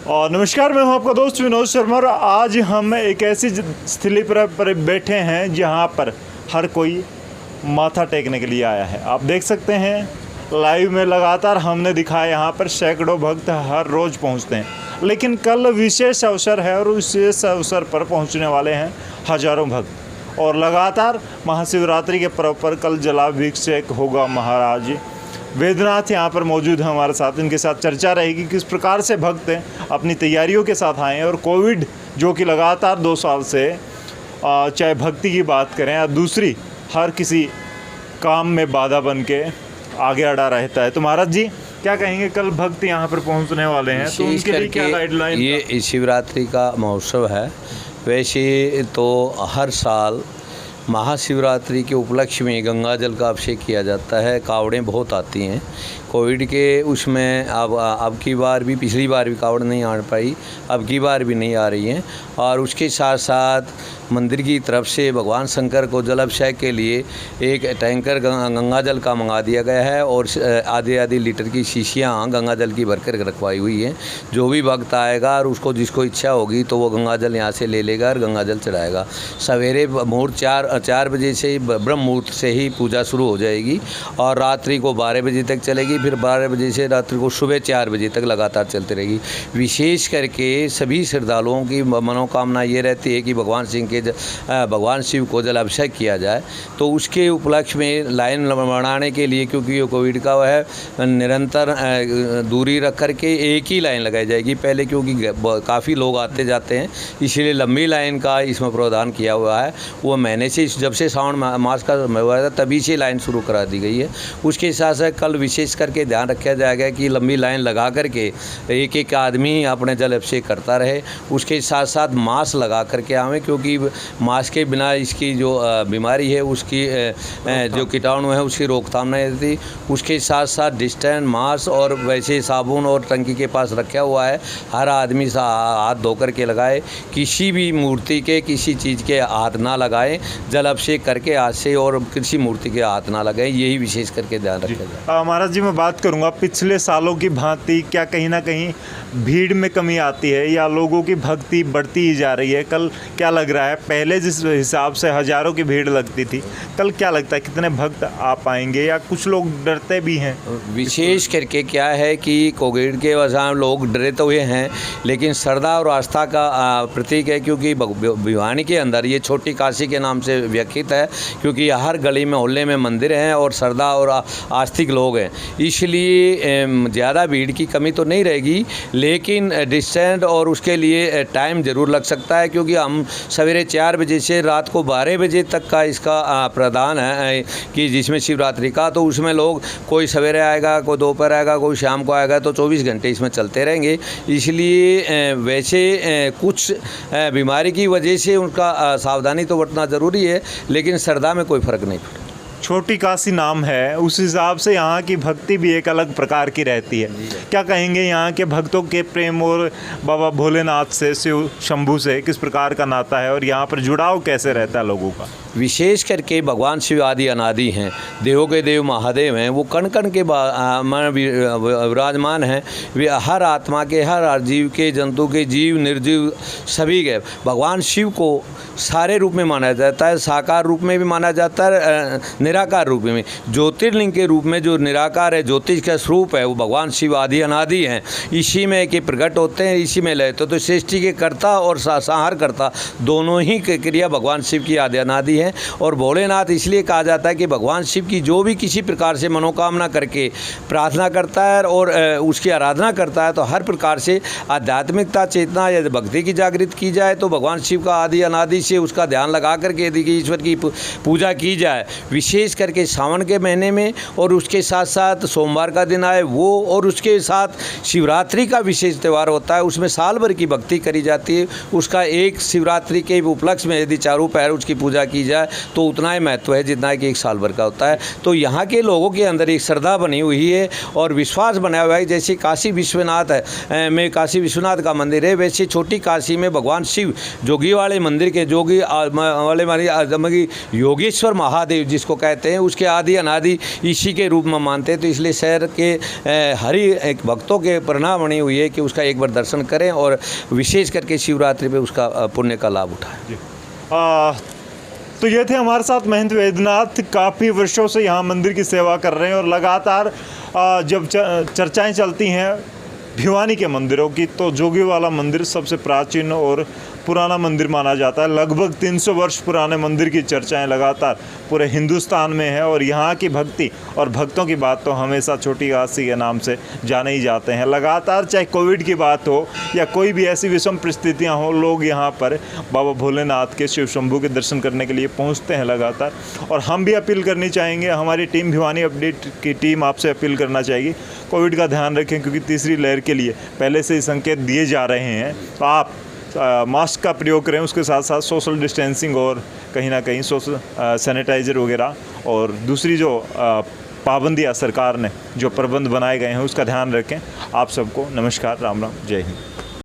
और नमस्कार, मैं हूं आपका दोस्त विनोद शर्मा और आज हम एक ऐसी स्थली पर बैठे हैं जहां पर हर कोई माथा टेकने के लिए आया है। आप देख सकते हैं लाइव में लगातार हमने दिखाया, यहां पर सैकड़ों भक्त हर रोज़ पहुंचते हैं, लेकिन कल विशेष अवसर है और विशेष अवसर पर पहुंचने वाले हैं हज़ारों भक्त। और लगातार महाशिवरात्रि के पर्व पर कल जलाभिषेक होगा। महाराज वेदनाथ यहाँ पर मौजूद हैं हमारे साथ, इनके साथ चर्चा रहेगी किस प्रकार से भक्त अपनी तैयारियों के साथ आए हैं। और कोविड जो कि लगातार 2 साल से चाहे भक्ति की बात करें या दूसरी हर किसी काम में बाधा बन के आगे अड़ा रहता है। तो महाराज जी क्या कहेंगे, कल भक्त यहाँ पर पहुँचने वाले हैं तो उनके लिए क्या गाइडलाइन? ये शिवरात्रि का महोत्सव है। वैसे तो हर साल महाशिवरात्रि के उपलक्ष्य में गंगा जल का अभिषेक किया जाता है। कावड़ें बहुत आती हैं। कोविड के उसमें अब की बार भी, पिछली बार भी कावड़ नहीं आ पाई, अब की बार भी नहीं आ रही हैं। और उसके साथ साथ मंदिर की तरफ से भगवान शंकर को जल अभिषेक के लिए एक टैंकर गंगा जल का मंगा दिया गया है और आधे लीटर की शीशियाँ गंगा जल की भरकर रखवाई हुई हैं। जो भी भक्त आएगा और उसको जिसको इच्छा होगी तो वो गंगा जल यहाँ से ले लेगा और गंगा जल चढ़ाएगा। सवेरे मुहूर्त 4 बजे से ब्रह्म मुहूर्त से ही पूजा शुरू हो जाएगी और रात्रि को 12 बजे तक चलेगी। फिर 12 बजे से रात्रि को सुबह 4 बजे तक लगातार चलती रहेगी। विशेष करके सभी श्रद्धालुओं की मनोकामना ये रहती है कि भगवान शिव को जल अभिषेक किया जाए। तो उसके उपलक्ष्य में लाइन बनाने के लिए, क्योंकि ये कोविड का है, निरंतर दूरी रख कर के एक ही लाइन लगाई जाएगी पहले, क्योंकि काफ़ी लोग आते जाते हैं, इसलिए लंबी लाइन का इसमें प्रावधान किया हुआ है। वो महीने से, जब से सावन मास का हुआ था तभी से लाइन शुरू करा दी गई है। उसके साथ साथ कल विशेष करके ध्यान रखा जाएगा कि लंबी लाइन लगा करके एक एक अपने जल अभिषेक करता रहे। उसके साथ साथ मास्क लगा करके आवें, क्योंकि मास्क के बिना इसकी जो बीमारी है उसकी जो कीटाणु है उसकी रोकथाम नहीं रहती। उसके साथ साथ डिस्टेंस, मास्क और वैसे साबुन और टंकी के पास रखा हुआ है। हर आदमी हाथ धो करके लगाए। किसी भी मूर्ति के, किसी चीज़ के हाथ ना लगाएं। जल अभिषेक करके हाथ से, और किसी मूर्ति के हाथ ना लगाएं। यही विशेष करके ध्यान रखा जाए। महाराज जी मैं बात करूंगा, पिछले सालों की भांति क्या कहीं ना कहीं भीड़ में कमी आती है या लोगों की भक्ति बढ़ती ही जा रही है? कल क्या लग रहा है, पहले जिस हिसाब से हज़ारों की भीड़ लगती थी, कल क्या लगता है कितने भक्त आ पाएंगे या कुछ लोग डरते भी हैं? विशेष करके क्या है कि कोविड के वजह लोग डरे तो हुए हैं, लेकिन श्रद्धा और आस्था का प्रतीक है। क्योंकि भिवानी के अंदर ये छोटी काशी के नाम से व्याख्यित है, क्योंकि हर गली में मोहल्ले में मंदिर हैं और श्रद्धा और आस्तिक लोग हैं, इसलिए ज़्यादा भीड़ की कमी तो नहीं रहेगी। लेकिन डिस्टेंस और उसके लिए टाइम ज़रूर लग सकता है, क्योंकि हम सवेरे 4 बजे से रात को 12 बजे तक का इसका प्रावधान है कि जिसमें शिवरात्रि का, तो उसमें लोग कोई सवेरे आएगा, कोई दोपहर आएगा, कोई शाम को आएगा, तो 24 घंटे इसमें चलते रहेंगे। इसलिए वैसे कुछ बीमारी की वजह से उनका सावधानी तो बरतना ज़रूरी है, लेकिन श्रद्धा में कोई फ़र्क नहीं पड़ता। छोटी काशी नाम है, उस हिसाब से यहाँ की भक्ति भी एक अलग प्रकार की रहती है। क्या कहेंगे यहाँ के भक्तों के प्रेम और बाबा भोलेनाथ से, शिव शंभू से किस प्रकार का नाता है और यहाँ पर जुड़ाव कैसे रहता है लोगों का? विशेष करके भगवान शिव आदि अनादि हैं, देवों के देव महादेव हैं। वो कण कण के विराजमान हैं। वे हर आत्मा के, हर जीव के, जंतु के, जीव निर्जीव सभी के, भगवान शिव को सारे रूप में माना जाता है। साकार रूप में भी माना जाता है, निराकार रूप में। ज्योतिर्लिंग के रूप में जो निराकार है, ज्योतिष का स्वरूप है, वो भगवान शिव आदि अनादि हैं। इसी में के प्रकट होते हैं, इसी में लय। तो सृष्टि के कर्ता और संहार कर्ता दोनों ही क्रिया भगवान शिव की आदि अनादि है। और भोलेनाथ इसलिए कहा जाता है कि भगवान शिव की जो भी किसी प्रकार से मनोकामना करके प्रार्थना करता है और उसकी आराधना करता है, तो हर प्रकार से आध्यात्मिकता, चेतना या भक्ति की जागृत की जाए, तो भगवान शिव का आदि अनादि से उसका ध्यान लगा करके यदि ईश्वर की पूजा की जाए, विशेष करके सावन के महीने में, और उसके साथ साथ सोमवार का दिन आए वो, और उसके साथ शिवरात्रि का विशेष त्यौहार होता है, उसमें साल भर की भक्ति करी जाती है। उसका एक शिवरात्रि के उपलक्ष्य में यदि चारों पहर उसकी पूजा की जाए तो उतना ही महत्व है जितना कि एक साल भर का होता है। तो यहाँ के लोगों के अंदर एक श्रद्धा बनी हुई है और विश्वास बना हुआ है। जैसे काशी विश्वनाथ है में काशी विश्वनाथ का मंदिर है, वैसे छोटी काशी में भगवान शिव जोगी वाले मंदिर के, जोगी वाले योगेश्वर महादेव जिसको कहते हैं उसके आदि अनादि इसी के रूप में मानते हैं। तो इसलिए शहर के हर ही एक भक्तों के प्रेरणा बनी हुई है कि उसका एक बार दर्शन करें और विशेष करके शिवरात्रि पे उसका पुण्य का लाभ उठाएं। तो ये थे हमारे साथ महंत वैद्यनाथ, काफ़ी वर्षों से यहाँ मंदिर की सेवा कर रहे हैं और लगातार जब चर्चाएं चलती हैं भिवानी के मंदिरों की, तो जोगी वाला मंदिर सबसे प्राचीन और पुराना मंदिर माना जाता है। लगभग 300 वर्ष पुराने मंदिर की चर्चाएं लगातार पूरे हिंदुस्तान में है और यहाँ की भक्ति और भक्तों की बात तो हमेशा छोटी काशी के नाम से जाने ही जाते हैं। लगातार चाहे कोविड की बात हो या कोई भी ऐसी विषम परिस्थितियाँ हों, लोग यहाँ पर बाबा भोलेनाथ के, शिव शंभू के दर्शन करने के लिए पहुँचते हैं लगातार। और हम भी अपील करनी चाहेंगे, हमारी टीम भिवानी अपडेट की टीम आपसे अपील करना चाहेगी, कोविड का ध्यान रखें क्योंकि तीसरी लहर के लिए पहले से ही संकेत दिए जा रहे हैं। तो आप मास्क का प्रयोग करें, उसके साथ साथ सोशल डिस्टेंसिंग और कहीं ना कहीं सोशल सैनिटाइज़र वगैरह और दूसरी जो पाबंदियाँ सरकार ने जो प्रबंध बनाए गए हैं उसका ध्यान रखें। आप सबको नमस्कार, राम राम, जय हिंद।